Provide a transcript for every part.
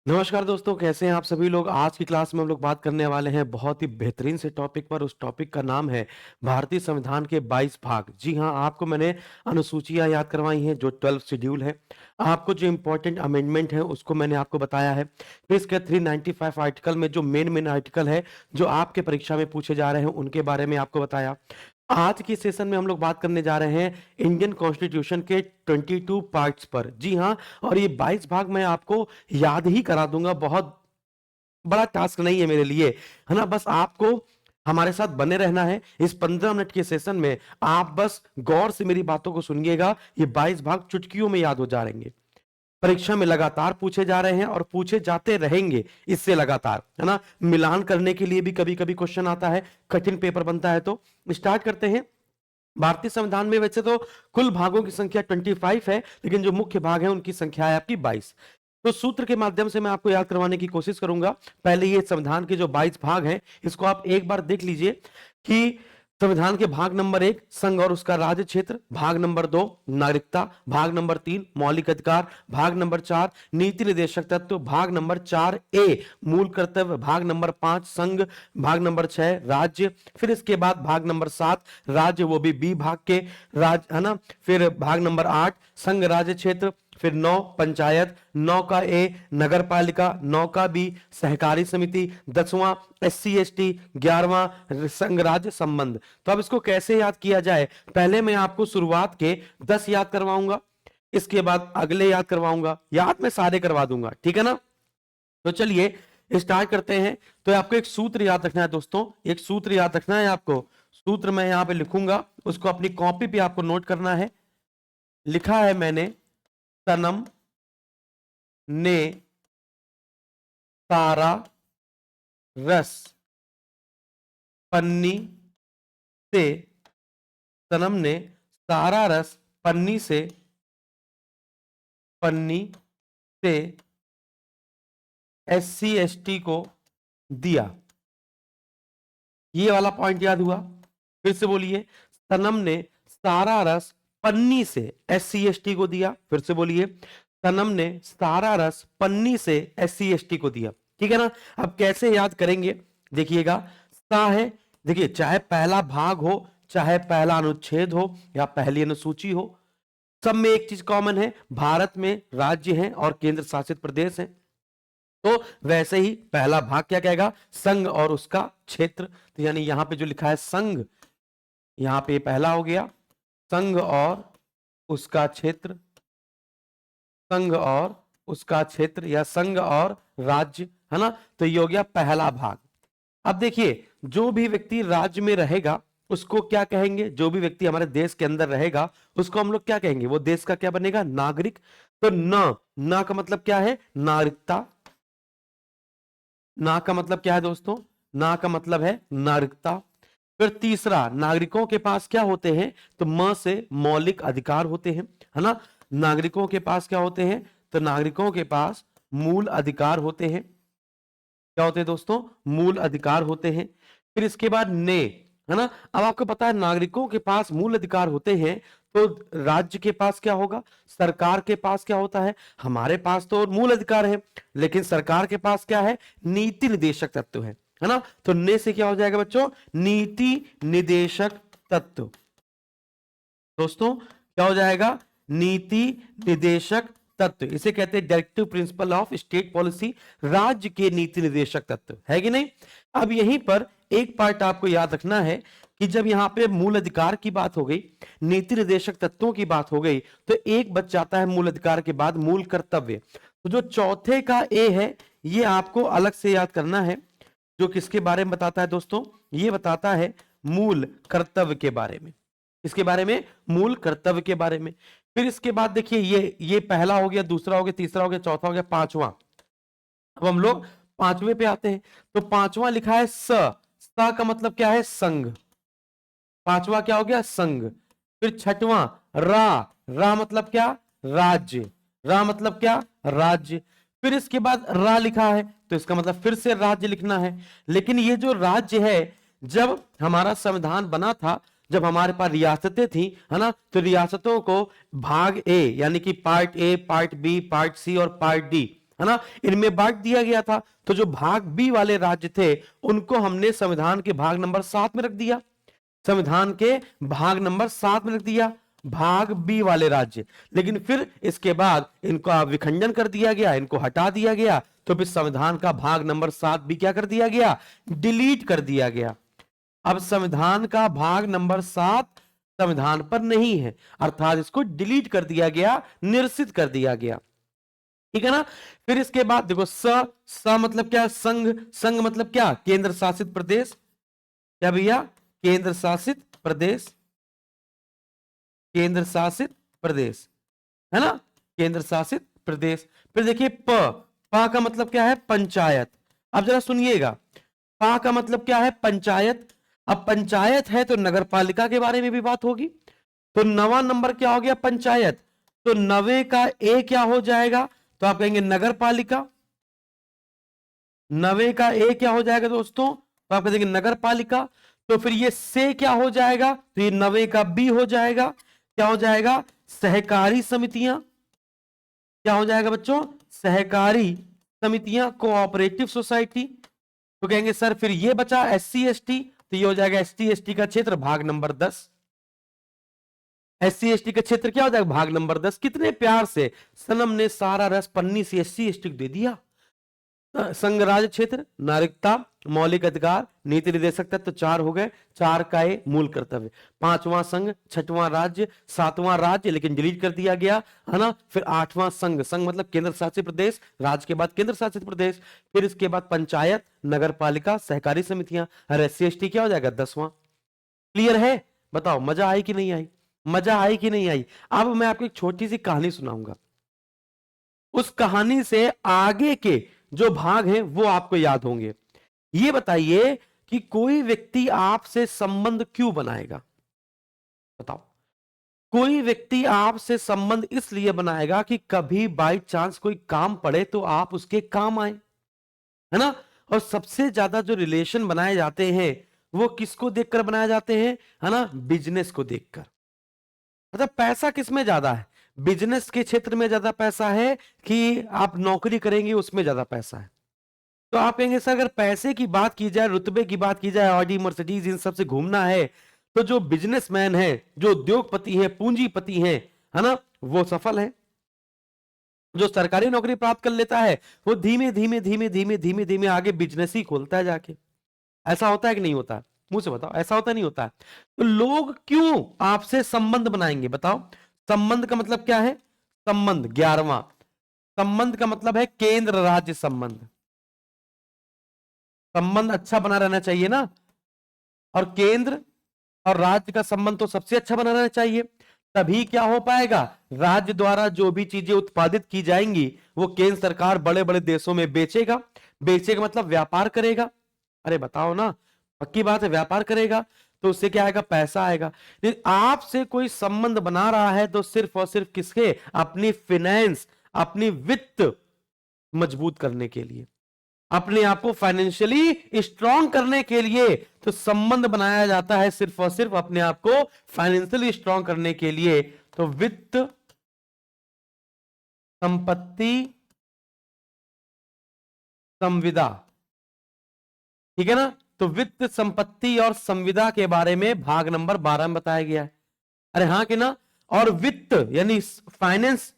नमस्कार दोस्तों, कैसे हैं आप सभी लोग। आज की क्लास में हम लोग बात करने वाले हैं बहुत ही बेहतरीन से टॉपिक पर। उस टॉपिक का नाम है भारतीय संविधान के 22 भाग। जी हाँ, आपको मैंने अनुसूचियां याद करवाई हैं जो 12 शेड्यूल है। आपको जो इंपॉर्टेंट अमेंडमेंट है उसको मैंने आपको बताया है। फिर इसके 395 आर्टिकल में जो मेन आर्टिकल है जो आपके परीक्षा में पूछे जा रहे हैं उनके बारे में आपको बताया। आज की सेशन में हम लोग बात करने जा रहे हैं इंडियन कॉन्स्टिट्यूशन के 22 पार्ट्स पर। जी हाँ, और ये 22 भाग मैं आपको याद ही करा दूंगा। बहुत बड़ा टास्क नहीं है मेरे लिए, है ना। बस आपको हमारे साथ बने रहना है इस 15 मिनट के सेशन में। आप बस गौर से मेरी बातों को सुनिएगा। ये 22 भाग चुटकियों में याद हो जाएंगे। परीक्षा में लगातार पूछे जा रहे हैं और पूछे जाते रहेंगे इससे लगातार, है ना। मिलान करने के लिए भी कभी कभी क्वेश्चन आता है, कठिन पेपर बनता है। तो स्टार्ट करते हैं। भारतीय संविधान में वैसे तो कुल भागों की संख्या 25 है, लेकिन जो मुख्य भाग है उनकी संख्या है आपकी 22। तो सूत्र के माध्यम से मैं आपको याद करवाने की कोशिश करूंगा। पहले ये संविधान के जो 22 भाग हैं इसको आप एक बार देख लीजिए कि संविधान के भाग नंबर 1 संघ और उसका राज्य क्षेत्र, भाग नंबर 2 नागरिकता, भाग नंबर 3 मौलिक अधिकार, भाग नंबर 4 नीति निर्देशक तत्व, भाग नंबर 4 ए मूल कर्तव्य, भाग नंबर 5 संघ, भाग नंबर 6 राज्य, फिर इसके बाद भाग नंबर 7 राज्य, वो भी बी भाग के राज्य, है ना। फिर भाग नंबर 8 संघ राज्य क्षेत्र, फिर 9 पंचायत, 9 का ए नगर पालिका, 9 का बी सहकारी समिति, 10वां SC ST, 11वां संघ राज्य संबंध। तो अब इसको कैसे याद किया जाए, पहले मैं आपको शुरुआत के 10 याद करवाऊंगा, इसके बाद अगले याद करवाऊंगा। याद मैं सारे करवा दूंगा, ठीक है ना। तो चलिए स्टार्ट करते हैं। तो आपको एक सूत्र याद रखना है दोस्तों, एक सूत्र याद रखना है आपको। सूत्र मैं यहां पे लिखूंगा, उसको अपनी कॉपी पे आपको नोट करना है। लिखा है मैंने, सनम ने सारा रस पन्नी से, सनम ने सारा रस पन्नी से SC ST को दिया। ये वाला पॉइंट याद हुआ। फिर से बोलिए, सनम ने सारा रस पन्नी से SC ST को दिया। फिर से बोलिए, सनम ने सारा रस पन्नी से SC ST को दिया। ठीक है ना। अब कैसे याद करेंगे देखिएगा। सा है, देखिए चाहे पहला भाग हो, चाहे पहला अनुच्छेद हो या पहली अनुसूची हो, सब में एक चीज कॉमन है, भारत में राज्य हैं और केंद्र शासित प्रदेश हैं। तो वैसे ही पहला भाग क्या कहेगा, संघ और उसका क्षेत्र। तो यानी यहां पे जो लिखा है संघ, यहां पे पहला हो गया संघ और उसका क्षेत्र, संघ और उसका क्षेत्र या संघ और राज्य, है ना। तो ये हो गया पहला भाग। अब देखिए, जो भी व्यक्ति राज्य में रहेगा उसको क्या कहेंगे, जो भी व्यक्ति हमारे देश के अंदर रहेगा उसको हम लोग क्या कहेंगे, वो देश का क्या बनेगा, नागरिक। तो ना का मतलब क्या है, नागरिकता। ना का मतलब क्या है दोस्तों, ना का मतलब है नागरिकता। फिर तीसरा, नागरिकों के पास क्या होते हैं, तो म से मौलिक अधिकार होते हैं, है ना। नागरिकों के पास क्या होते हैं, तो नागरिकों के पास मूल अधिकार होते हैं। क्या होते हैं दोस्तों, मूल अधिकार होते हैं। फिर इसके बाद ने, है ना। अब आपको पता है नागरिकों के पास मूल अधिकार होते हैं, तो राज्य के पास क्या होगा, सरकार के पास क्या होता है, हमारे पास तो मूल अधिकार है लेकिन सरकार के पास क्या है, नीति निर्देशक तत्व है ना। तो ने से क्या हो जाएगा बच्चों, नीति निर्देशक तत्व। दोस्तों क्या हो जाएगा, नीति निर्देशक तत्व। इसे कहते हैं directive principle of state policy, राज्य के नीति निर्देशक तत्व, है कि नहीं। अब यहीं पर एक पार्ट आपको याद रखना है कि जब यहां पे मूल अधिकार की बात हो गई, नीति निर्देशक तत्वों की बात हो गई, तो एक बच जाता है मूल अधिकार के बाद मूल कर्तव्य। तो जो चौथे का ए है ये आपको अलग से याद करना है, जो किसके बारे में बताता है दोस्तों, ये बताता है मूल कर्तव्य के बारे में। इसके बारे में, मूल कर्तव्य के बारे में। फिर इसके बाद देखिए, ये पहला हो गया, दूसरा हो गया, तीसरा हो गया, चौथा हो गया, पांचवा। अब हम लोग पांचवे पे आते हैं। तो पांचवा लिखा है सा का मतलब क्या है, संघ। पांचवा क्या हो गया, संघ। फिर छठवां रा मतलब क्या, राज्य। रा मतलब क्या, राज्य। फिर इसके बाद रा लिखा है तो इसका मतलब फिर से राज्य लिखना है। लेकिन ये जो राज्य है, जब हमारा संविधान बना था, जब हमारे पास रियासतें थी, है ना, तो रियासतों को भाग ए यानी कि part A, part B, part C और पार्ट डी, है ना, इनमें बांट दिया गया था। तो जो भाग बी वाले राज्य थे उनको हमने संविधान के भाग नंबर 7 में रख दिया, संविधान के भाग नंबर 7 में रख दिया भाग बी वाले राज्य। लेकिन फिर इसके बाद इनको विखंडन कर दिया गया, इनको हटा दिया गया, तो फिर संविधान का भाग नंबर 7 भी क्या कर दिया गया, डिलीट कर दिया गया। अब संविधान का भाग नंबर 7 संविधान पर नहीं है, अर्थात इसको डिलीट कर दिया गया, निरसित कर दिया गया, ठीक है ना। फिर इसके बाद देखो स मतलब क्या, संघ, संघ मतलब क्या, केंद्र शासित प्रदेश, क्या भैया, केंद्र शासित प्रदेश, केंद्र शासित प्रदेश, है ना, केंद्र शासित प्रदेश। फिर देखिए प का मतलब क्या है, पंचायत। अब जरा सुनिएगा, पा का मतलब क्या है, पंचायत। अब पंचायत है तो नगर पालिका के बारे में भी बात होगी, तो 9वां नंबर क्या हो गया, पंचायत। तो 9वें का ए क्या हो जाएगा, तो आप कहेंगे नगर पालिका। 9वें का ए क्या हो जाएगा दोस्तों, तो आप कहेंगे नगर पालिका। तो फिर ये से क्या हो जाएगा, तो ये 9वें का बी हो जाएगा, क्या हो जाएगा, सहकारी समितियां। क्या हो जाएगा बच्चों, सहकारी समितियां, कोऑपरेटिव सोसाइटी। तो कहेंगे सर फिर ये बचा एससी एसटी, तो ये हो जाएगा एसटी एसटी का क्षेत्र भाग नंबर 10। एससी एसटी का क्षेत्र क्या हो जाएगा, भाग नंबर 10। कितने प्यार से सनम ने सारा रस पन्नी से एससी एसटी को दे दिया। संघ राज्य क्षेत्र, नागरिकता, मौलिक अधिकार, नीति निर्देशक तत्व 4 हो गए, 4 का ए मूल कर्तव्य। 5वां संघ, 6वां राज्य, 7वां राज्य लेकिन डिलीट कर दिया गया, है ना। फिर 8वां संघ, संघ मतलब केंद्र शासित प्रदेश, राज्य के बाद केंद्र शासित प्रदेश। फिर इसके बाद पंचायत, नगर पालिका, सहकारी समितियां, और एससी एसटी क्या हो जाएगा 10वां। क्लियर है, बताओ मजा आई कि नहीं आई, मजा आई कि नहीं आई। अब मैं आपको एक छोटी सी कहानी सुनाऊंगा, उस कहानी से आगे के जो भाग हैं वो आपको याद होंगे। ये बताइए कि कोई व्यक्ति आपसे संबंध क्यों बनाएगा, बताओ। कोई व्यक्ति आपसे संबंध इसलिए बनाएगा कि कभी बाई चांस कोई काम पड़े तो आप उसके काम आए, है ना। और सबसे ज्यादा जो रिलेशन बनाए जाते हैं वो किसको देखकर बनाए जाते हैं, है ना, बिजनेस को देखकर। मतलब पैसा किसमें ज्यादा है, बिजनेस के क्षेत्र में ज्यादा पैसा है कि आप नौकरी करेंगे उसमें ज्यादा पैसा है। तो आप कहेंगे सर अगर पैसे की बात की जाए, रुतबे की बात की जाए, ऑडी मर्सिडीज इन सब से घूमना है, तो जो बिजनेसमैन है, जो उद्योगपति है, पूंजीपति है ना, वो सफल है। जो सरकारी नौकरी प्राप्त कर लेता है वो धीमे धीमे धीमे धीमे धीमे धीमे आगे बिजनेस ही खोलता है जाके। ऐसा होता है कि नहीं होता, मुंह से बताओ, ऐसा होता नहीं होता है। तो लोग क्यों आपसे संबंध बनाएंगे, बताओ। संबंध का मतलब क्या है, संबंध 11वां, संबंध का मतलब है केंद्र राज्य संबंध। संबंध अच्छा बना रहना चाहिए ना, और केंद्र और राज्य का संबंध तो सबसे अच्छा बना रहना चाहिए, तभी क्या हो पाएगा, राज्य द्वारा जो भी चीजें उत्पादित की जाएंगी वो केंद्र सरकार बड़े बड़े देशों में बेचेगा। बेचेगा मतलब व्यापार करेगा, अरे बताओ ना, पक्की बात है, व्यापार करेगा तो उससे क्या आएगा, पैसा आएगा। लेकिन आपसे कोई संबंध बना रहा है तो सिर्फ और सिर्फ किसके, अपनी फाइनेंस, अपनी वित्त मजबूत करने के लिए, अपने आप को फाइनेंशियली स्ट्रांग करने के लिए। तो संबंध बनाया जाता है सिर्फ और सिर्फ अपने आप को फाइनेंशियली स्ट्रांग करने के लिए। तो वित्त, संपत्ति, संविदा, ठीक है ना। तो वित्त, संपत्ति और संविदा के बारे में भाग नंबर 12 में बताया गया है। अरे हाँ कि ना। और वित्त यानी फाइनेंस,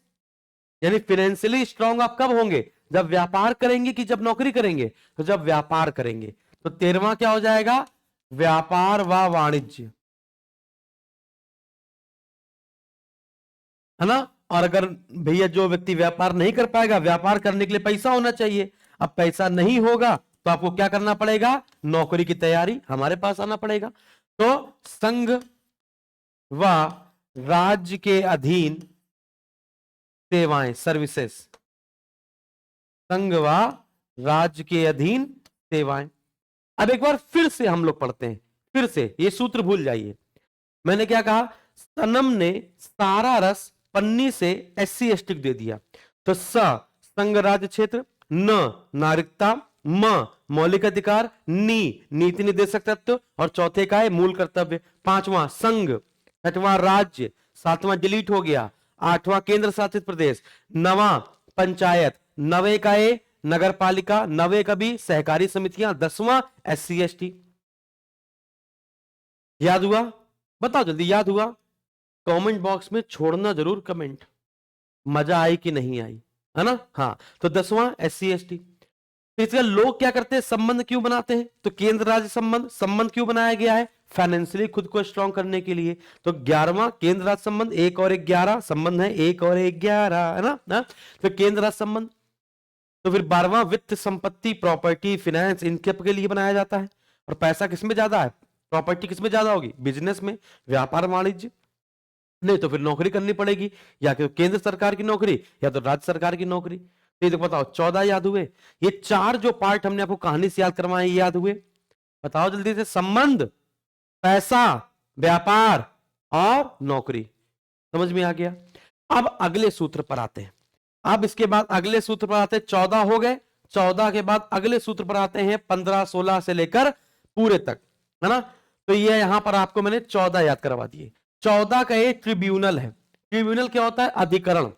यानी फाइनेंशियली स्ट्रांग आप कब होंगे, जब व्यापार करेंगे कि जब नौकरी करेंगे, तो जब व्यापार करेंगे। तो 13वां क्या हो जाएगा, व्यापार व वाणिज्य, है ना। और अगर भैया जो व्यक्ति व्यापार नहीं कर पाएगा, व्यापार करने के लिए पैसा होना चाहिए, अब पैसा नहीं होगा तो आपको क्या करना पड़ेगा, नौकरी की तैयारी, हमारे पास आना पड़ेगा। तो संघ व राज्य के अधीन सेवाएं, सर्विसेज, संघ व राज्य के अधीन सेवाएं। अब एक बार फिर से हम लोग पढ़ते हैं, फिर से ये सूत्र भूल जाइए। मैंने क्या कहा, सनम ने सारा रस पन्नी से एससी एसटी को दे दिया। तो संघ राज्य क्षेत्र, न नागरिकता, म मौलिक अधिकार, नीति निर्देशक तत्व, और चौथे का है मूल कर्तव्य। 5वां संघ, 6वां राज्य, 7वां डिलीट हो गया, 8वां केंद्र शासित प्रदेश, 9वां पंचायत, नवे का ए नगर पालिका, नवे का बी सहकारी समितियां, 10वां SC ST। याद हुआ? बताओ जल्दी, याद हुआ? कमेंट बॉक्स में छोड़ना जरूर कमेंट, मजा आई कि नहीं आई, है ना? हाँ, तो 10वां SC ST। तो इसका लोग क्या करते हैं, संबंध क्यों बनाते हैं? तो केंद्र राज्य संबंध, संबंध क्यों बनाया गया है? फाइनेंशियली खुद को स्ट्रांग करने के लिए। तो 11वां केंद्र राज्य संबंध, 1 और 11 संबंध है, 1 और 11, है ना? तो केंद्र राज्य संबंध। तो फिर 12वां वित्त संपत्ति, प्रॉपर्टी, फिनेंस, इनके के लिए बनाया जाता है। और पैसा किसमें ज्यादा है? प्रॉपर्टी किसमें ज्यादा होगी? बिजनेस में, व्यापार वाणिज्य। नहीं तो फिर नौकरी करनी पड़ेगी, या तो केंद्र सरकार की नौकरी या तो राज्य सरकार की नौकरी। तो ये तो बताओ 14 याद हुए? ये 4 जो पार्ट हमने आपको कहानी से याद करवाए याद हुए? बताओ जल्दी से। संबंध, पैसा, व्यापार और नौकरी। समझ में आ गया? अब अगले सूत्र पर आते हैं। अब इसके बाद अगले सूत्र पर आते हैं। 14 हो गए, 14 के बाद अगले सूत्र पर आते हैं 15 16 से लेकर पूरे तक, है ना? तो ये यहां पर आपको मैंने 14 याद करवा दिए। 14 का ये ट्रिब्यूनल है। ट्रिब्यूनल क्या होता है? अधिकरण।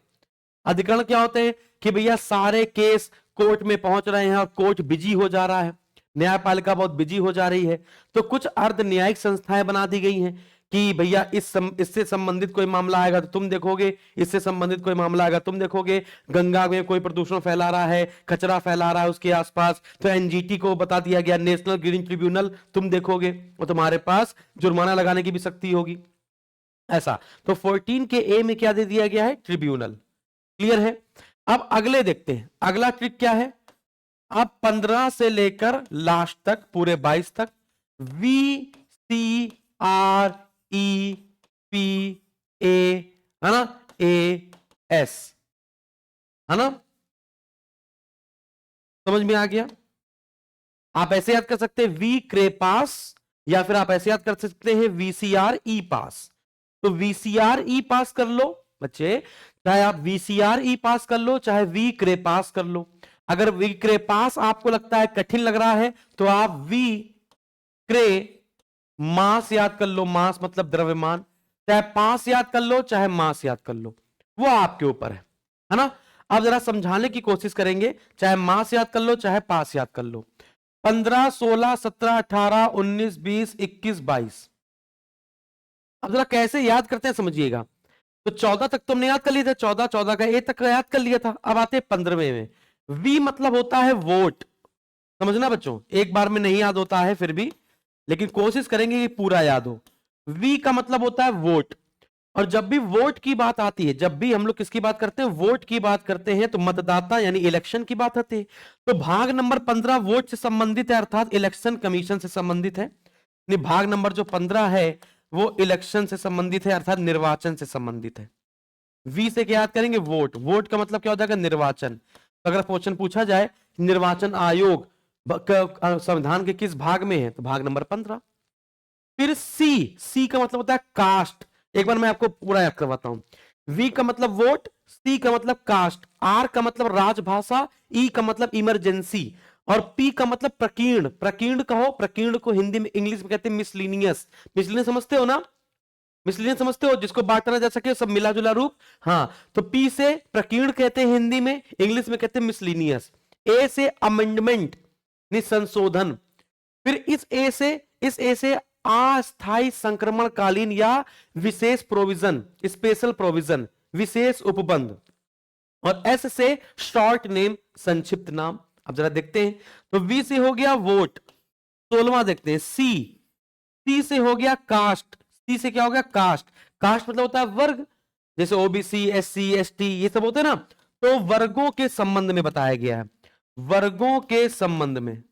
अधिकरण क्या होते हैं कि भैया सारे केस कोर्ट में पहुंच रहे हैं और कोर्ट बिजी हो जा रहा है, न्यायपालिका बहुत बिजी हो जा रही है, तो कुछ अर्ध न्यायिक संस्थाएं बना दी गई हैं कि भैया इससे संबंधित कोई मामला आएगा तो तुम देखोगे, इससे संबंधित कोई मामला आएगा तुम देखोगे। गंगा में कोई प्रदूषण फैला रहा है, कचरा फैला रहा है उसके आसपास, तो एनजीटी को बता दिया गया, नेशनल ग्रीन ट्रिब्यूनल, तुम देखोगे और तुम्हारे पास जुर्माना लगाने की भी शक्ति होगी। ऐसा तो 14 के ए में क्या दे दिया गया है? ट्रिब्यूनल। क्लियर है? अब अगले देखते हैं, अगला ट्रिक क्या है? अब 15 से लेकर लास्ट तक, पूरे 22 तक, VCREPA, है ना, AS, है ना? समझ में आ गया? आप ऐसे याद कर सकते हैं वी क्रेपास, या फिर आप ऐसे याद कर सकते हैं VCRE पास। तो VCRE पास कर लो बच्चे, चाहे आप VCRE पास कर लो, चाहे वी क्रे पास कर लो। अगर वी क्रे पास आपको लगता है कठिन लग रहा है तो आप वी क्रे मास याद कर लो, मास मतलब द्रव्यमान। चाहे पास याद कर लो, चाहे मास याद कर लो, वो आपके ऊपर है ना? अब जरा समझाने की कोशिश करेंगे, चाहे मास याद कर लो, चाहे पास याद कर लो। 15 16 17 18 19 20 21 22। अब जरा कैसे याद करते हैं समझिएगा। तो 14 तक तुमने याद कर लिया था, 14 का ए तक याद कर लिया था। अब आते हैं 15वें में। वी मतलब होता है वोट। समझना बच्चों, एक बार में नहीं याद होता है फिर भी, लेकिन कोशिश करेंगे कि पूरा याद हो। वी का मतलब होता है वोट। और जब भी वोट की बात आती है, जब भी हम लोग किसकी बात करते हैं? वोट की बात करते हैं, तो मतदाता यानी इलेक्शन की बात आती है। तो भाग नंबर 15 वोट से संबंधित है, अर्थात इलेक्शन कमीशन से संबंधित है। भाग नंबर जो 15 है वो इलेक्शन से संबंधित है, अर्थात निर्वाचन से संबंधित है। वी से क्या याद करेंगे? वोट। वोट का मतलब क्या हो जाएगा? निर्वाचन। तो अगर क्वेश्चन पूछा जाए निर्वाचन आयोग संविधान के किस भाग में है, तो भाग नंबर 15। फिर सी, सी का मतलब होता है कास्ट। एक बार मैं आपको पूरा याद करवाता हूं। वी का मतलब वोट, सी का मतलब कास्ट, आर का मतलब राजभाषा, ई का मतलब इमरजेंसी, और पी का मतलब प्रकीर्ण। प्रकीर्ण कहो, प्रकीर्ण को हिंदी में इंग्लिश में कहते हैं मिसलिनियस। मिसलिनियस समझते हो ना? मिसलिनियस समझते हो, जिसको बांटा ना जा सके, सब मिला जुला रूप। हाँ, तो पी से प्रकीर्ण कहते हैं हिंदी में, इंग्लिश में कहते हैं मिसलिनियस। ए से अमेंडमेंट, संशोधन। फिर इस ए से अस्थायी संक्रमणकालीन या विशेष प्रोविजन, स्पेशल प्रोविजन, विशेष उपबंध। और एस से शॉर्ट नेम, संक्षिप्त नाम। अब जरा देखते हैं, तो वी से हो गया वोट। 16वां देखते हैं सी। सी से हो गया कास्ट। सी से क्या हो गया? कास्ट। कास्ट मतलब होता है वर्ग, जैसे ओबीसी, एससी, एसटी, ये सब होते हैं ना। तो वर्गों के संबंध में बताया गया है। वर्गों के संबंध में,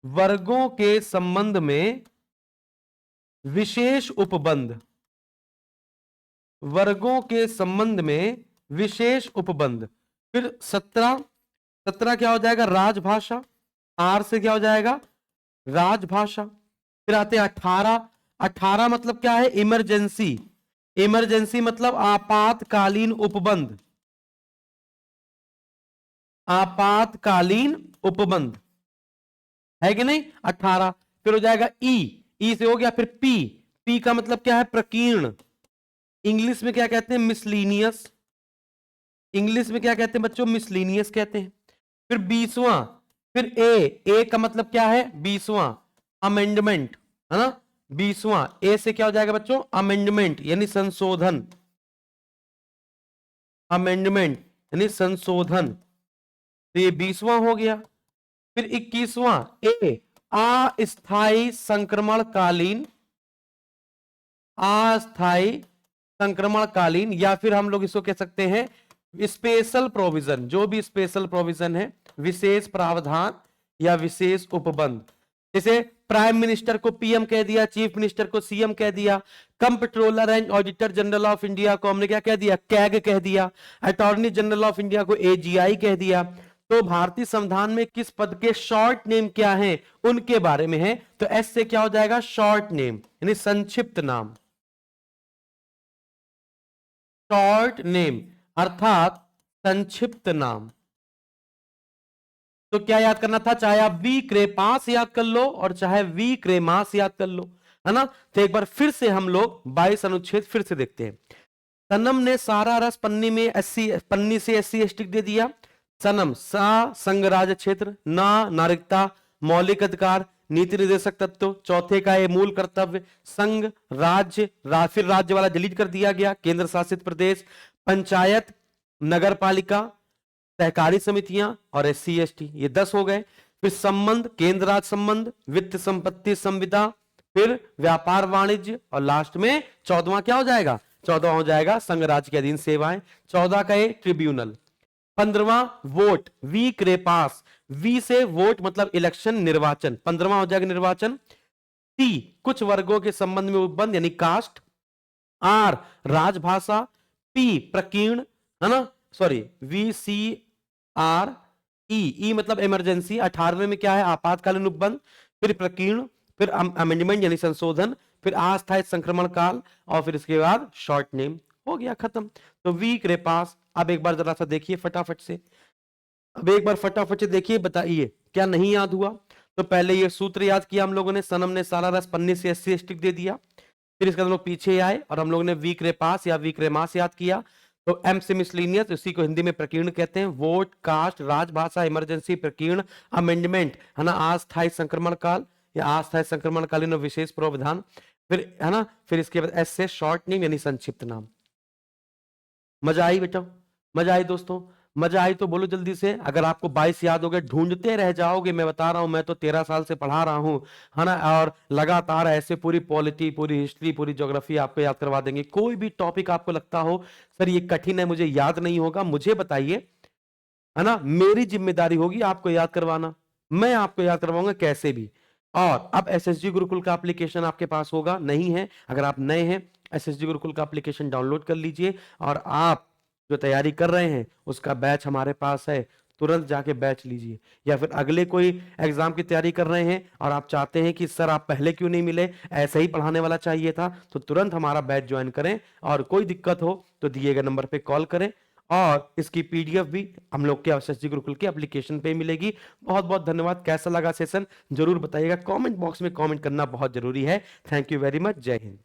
वर्गों के संबंध में विशेष उपबंध। वर्गों के संबंध में विशेष उपबंध। फिर 17, 17 क्या हो जाएगा? राजभाषा। आर से क्या हो जाएगा? राजभाषा। फिर आते हैं 18। 18 मतलब क्या है? इमरजेंसी। इमरजेंसी मतलब आपातकालीन उपबंध। आपातकालीन उपबंध है कि नहीं? 18। फिर हो जाएगा ई। ई से हो गया फिर पी। पी का मतलब क्या है? प्रकीर्ण। इंग्लिश में क्या कहते हैं? मिसलीनियस। इंग्लिश में क्या कहते हैं बच्चों? मिसलिनियस कहते हैं। फिर 20वां, फिर ए का मतलब क्या है? 20वां अमेंडमेंट, है ना? 20वां ए से क्या हो जाएगा बच्चों? अमेंडमेंट यानी संशोधन, अमेंडमेंट यानी संशोधन। तो ये 20वां हो गया। फिर 21वां ए अस्थायी संक्रमणकालीन, अस्थायी संक्रमणकालीन, या फिर हम लोग इसको कह सकते हैं स्पेशल प्रोविजन। जो भी स्पेशल प्रोविजन है, विशेष प्रावधान या विशेष उपबंध। जैसे प्राइम मिनिस्टर को पीएम कह दिया, चीफ मिनिस्टर को सीएम कह दिया, comptroller and auditor general of India को हमने क्या कह दिया? कैग कह दिया। अटॉर्नी जनरल ऑफ इंडिया को एजीआई कह दिया। तो भारतीय संविधान में किस पद के शॉर्ट नेम क्या हैं, उनके बारे में है। तो एस से क्या हो जाएगा? शॉर्ट नेम यानी संक्षिप्त नाम, शॉर्ट नेम अर्थात संक्षिप्त नाम। तो क्या याद करना था? चाहे आप वी क्रेपास याद कर लो और चाहे वी क्रेमास याद कर लो, है ना? तो एक बार फिर से हम लोग 22 अनुच्छेद फिर से देखते हैं। सनम ने सारा रस पन्नी में पन्नी से SC/ST दे दिया। सनम सा संघ राज्य क्षेत्र, ना नागरिकता, मौलिक अधिकार, नीति निर्देशक तत्व, चौथे का ये मूल कर्तव्य, संघ राज्य, फिर राज्य वाला डिलीट कर दिया गया, केंद्र शासित प्रदेश, पंचायत, नगर पालिका, सहकारी समितियां और SC/ST, ये 10 हो गए। फिर संबंध, केंद्र राज्य संबंध, वित्त संपत्ति संविदा, फिर व्यापार वाणिज्य, और लास्ट में 14वां क्या हो जाएगा? 14वां हो जाएगा संघ राज्य के अधीन सेवाएं। 14 का ये ट्रिब्यूनल। 15वां वोट, वी क्रेपास, वी से वोट मतलब इलेक्शन, निर्वाचन। 15वां हो जाएगा निर्वाचन। टी कुछ वर्गों के संबंध में उपबंध यानी कास्ट। आर राजभाषा। पी प्रकीर्ण, है ना? सॉरी, VCR ई मतलब इमरजेंसी। 18वें में क्या है? आपातकालीन उपबंध। फिर प्रकीर्ण, फिर अमेंडमेंट यानी संशोधन, फिर अस्थायी संक्रमण काल, और फिर इसके बाद शॉर्ट नेम। हो गया खत्म। तो वी क्रेपास। अब एक बार जरा सा देखिए फटाफट से, अब एक बार फटाफट से देखिए, बताइए क्या नहीं याद हुआ? तो पहले ये सूत्र याद किया हम लोगों ने, सनम ने सारा रस पन्नी से SC/ST दे दिया। फिर इसके बाद हम लोग पीछे आए और हम लोगों ने वी क्रेपास या वी क्रेमास याद किया। तो एम से मिसलिनियस, इसी को हिंदी में प्रकीर्ण कहते हैं। वोट, कास्ट, राजभाषा, इमरजेंसी, प्रकीर्ण, अमेंडमेंट, है ना? अस्थायी संक्रमण काल या अस्थायी संक्रमणकालीन और विशेष प्रावधान, फिर है ना? फिर इसके बाद एस से शॉर्ट नेम यानी संक्षिप्त नाम। मजा आई बेटा? मजा आई दोस्तों? मजा आई तो बोलो जल्दी से। अगर आपको 22 याद हो गए, ढूंढते रह जाओगे। मैं बता रहा हूं, मैं तो 13 साल से पढ़ा रहा हूं, है ना? और लगातार ऐसे पूरी पॉलिटी, पूरी हिस्ट्री, पूरी ज्योग्राफी आपको याद करवा देंगे। कोई भी टॉपिक आपको लगता हो सर ये कठिन है, मुझे याद नहीं होगा, मुझे बताइए, है ना? मेरी जिम्मेदारी होगी आपको याद करवाना। मैं आपको याद करवाऊंगा कैसे भी। और अब SSG गुरुकुल का एप्लीकेशन आपके पास होगा, नहीं है? अगर आप नए हैं, SSG गुरुकुल का एप्लीकेशन डाउनलोड कर लीजिए। और आप जो तैयारी कर रहे हैं उसका बैच हमारे पास है, तुरंत जाके बैच लीजिए। या फिर अगले कोई एग्जाम की तैयारी कर रहे हैं और आप चाहते हैं कि सर आप पहले क्यों नहीं मिले, ऐसे ही पढ़ाने वाला चाहिए था, तो तुरंत हमारा बैच ज्वाइन करें। और कोई दिक्कत हो तो दिए गए नंबर पे कॉल करें। और इसकी PDF भी हम लोग के SSG गुरुकुल के एप्लीकेशन पे मिलेगी। बहुत बहुत धन्यवाद। कैसा लगा सेशन जरूर बताइएगा, कमेंट बॉक्स में कमेंट करना बहुत जरूरी है। Thank you very much. जय हिंद।